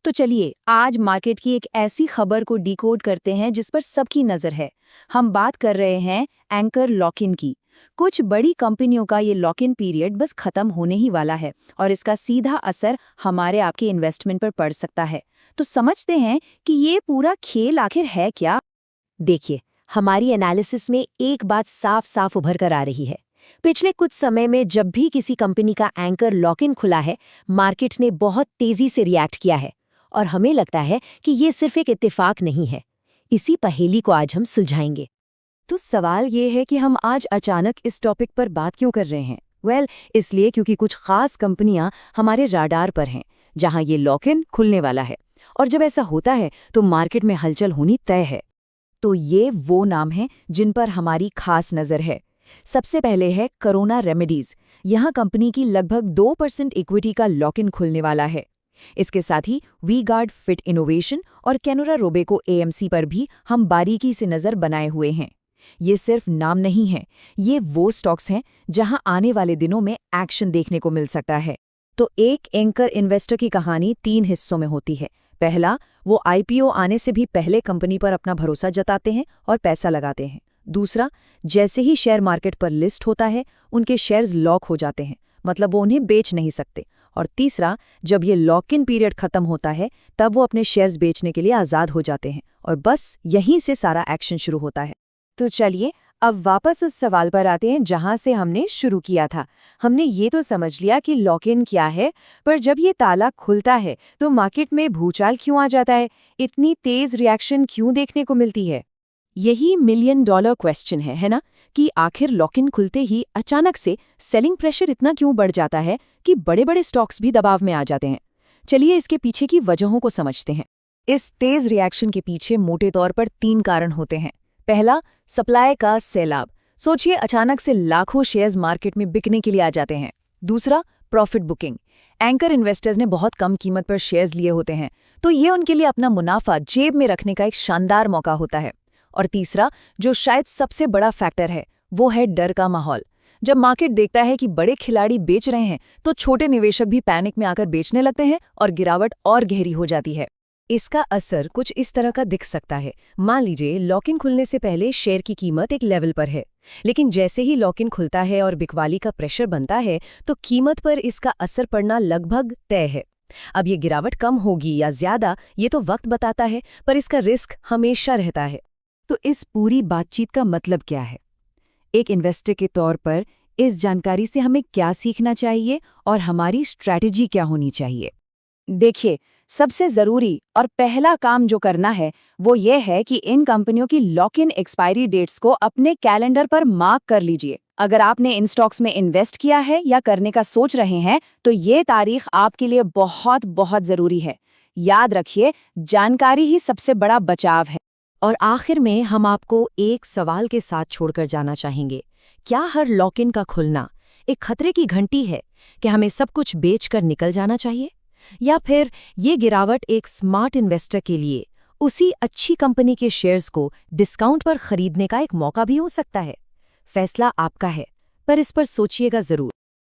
तो चलिए आज मार्केट की एक ऐसी खबर को डिकोड करते हैं जिस पर सबकी नजर है। हम बात कर रहे हैं एंकर लॉक इन की। कुछ बड़ी कंपनियों का ये लॉक इन पीरियड बस खत्म होने ही वाला है और इसका सीधा असर हमारे आपके इन्वेस्टमेंट पर पड़ सकता है। तो समझते हैं कि ये पूरा खेल आखिर है क्या। देखिए, हमारी एनालिसिस में एक बात साफ साफ उभर कर आ रही है। पिछले कुछ समय में जब भी किसी कंपनी का एंकर लॉक इन खुला है, मार्केट ने बहुत तेजी से रिएक्ट किया है और हमें लगता है कि ये सिर्फ एक इत्तेफाक नहीं है। इसी पहेली को आज हम सुलझाएंगे। तो सवाल ये है कि हम आज अचानक इस टॉपिक पर बात क्यों कर रहे हैं। इसलिए क्योंकि कुछ खास कंपनियां हमारे राडार पर हैं जहां ये लॉक इन खुलने वाला है, और जब ऐसा होता है तो मार्केट में हलचल होनी तय है। तो ये वो नाम हैं जिन पर हमारी खास नज़र है। सबसे पहले है करोना रेमेडीज। यहाँ कंपनी की लगभग 2% इक्विटी का लॉक इन खुलने वाला है। इसके साथ ही वी गार्ड फिट इनोवेशन और कैनोरा रोबेको एएमसी पर भी हम बारीकी से नज़र बनाए हुए हैं। ये सिर्फ नाम नहीं है, ये वो स्टॉक्स हैं जहां आने वाले दिनों में एक्शन देखने को मिल सकता है। तो एक एंकर इन्वेस्टर की कहानी 3 हिस्सों में होती है। पहला, वो आईपीओ आने से भी पहले कंपनी पर अपना भरोसा जताते हैं और पैसा लगाते हैं। दूसरा, जैसे ही शेयर मार्केट पर लिस्ट होता है, उनके शेयर्स लॉक हो जाते हैं, मतलब वो उन्हें बेच नहीं सकते। और तीसरा, जब ये लॉक इन पीरियड खत्म होता है, तब वो अपने शेयर्स बेचने के लिए आज़ाद हो जाते हैं और बस यहीं से सारा एक्शन शुरू होता है। तो चलिए अब वापस उस सवाल पर आते हैं जहां से हमने शुरू किया था। हमने ये तो समझ लिया कि लॉक इन क्या है, पर जब ये ताला खुलता है तो मार्केट में भूचाल क्यों आ जाता है, इतनी तेज रिएक्शन क्यों देखने को मिलती है। यही $1 मिलियन क्वेश्चन है ना, कि आखिर लॉक इन खुलते ही अचानक से सेलिंग प्रेशर इतना क्यों बढ़ जाता है कि बड़े बड़े स्टॉक्स भी दबाव में आ जाते हैं। चलिए इसके पीछे की वजहों को समझते हैं। इस तेज रिएक्शन के पीछे मोटे तौर पर 3 कारण होते हैं। पहला, सप्लाई का सैलाब। सोचिए अचानक से लाखों शेयर्स मार्केट में बिकने के लिए आ जाते हैं। दूसरा, प्रॉफिट बुकिंग। एंकर इन्वेस्टर्स ने बहुत कम कीमत पर शेयर्स लिए होते हैं, तो ये उनके लिए अपना मुनाफा जेब में रखने का एक शानदार मौका होता है। और तीसरा, जो शायद सबसे बड़ा फैक्टर है, वो है डर का माहौल। जब मार्केट देखता है कि बड़े खिलाड़ी बेच रहे हैं, तो छोटे निवेशक भी पैनिक में आकर बेचने लगते हैं और गिरावट और गहरी हो जाती है। इसका असर कुछ इस तरह का दिख सकता है। मान लीजिए लॉक इन खुलने से पहले शेयर की कीमत एक लेवल पर है, लेकिन जैसे ही लॉक इन खुलता है और बिकवाली का प्रेशर बनता है, तो कीमत पर इसका असर पड़ना लगभग तय है। अब ये गिरावट कम होगी या ज्यादा, ये तो वक्त बताता है, पर इसका रिस्क हमेशा रहता है। तो इस पूरी बातचीत का मतलब क्या है? एक इन्वेस्टर के तौर पर इस जानकारी से हमें क्या सीखना चाहिए और हमारी स्ट्रैटेजी क्या होनी चाहिए? देखिए, सबसे जरूरी और पहला काम जो करना है वो ये है कि इन कंपनियों की लॉक इन एक्सपायरी डेट्स को अपने कैलेंडर पर मार्क कर लीजिए। अगर आपने इन स्टॉक्स में इन्वेस्ट किया है या करने का सोच रहे हैं, तो ये तारीख आपके लिए बहुत बहुत जरूरी है। याद रखिए, जानकारी ही सबसे बड़ा बचाव है। और आखिर में हम आपको एक सवाल के साथ छोड़कर जाना चाहेंगे। क्या हर लॉक इन का खुलना एक खतरे की घंटी है कि हमें सब कुछ बेचकर निकल जाना चाहिए, या फिर ये गिरावट एक स्मार्ट इन्वेस्टर के लिए उसी अच्छी कंपनी के शेयर्स को डिस्काउंट पर खरीदने का एक मौका भी हो सकता है? फैसला आपका है, पर इस पर सोचिएगा जरूर।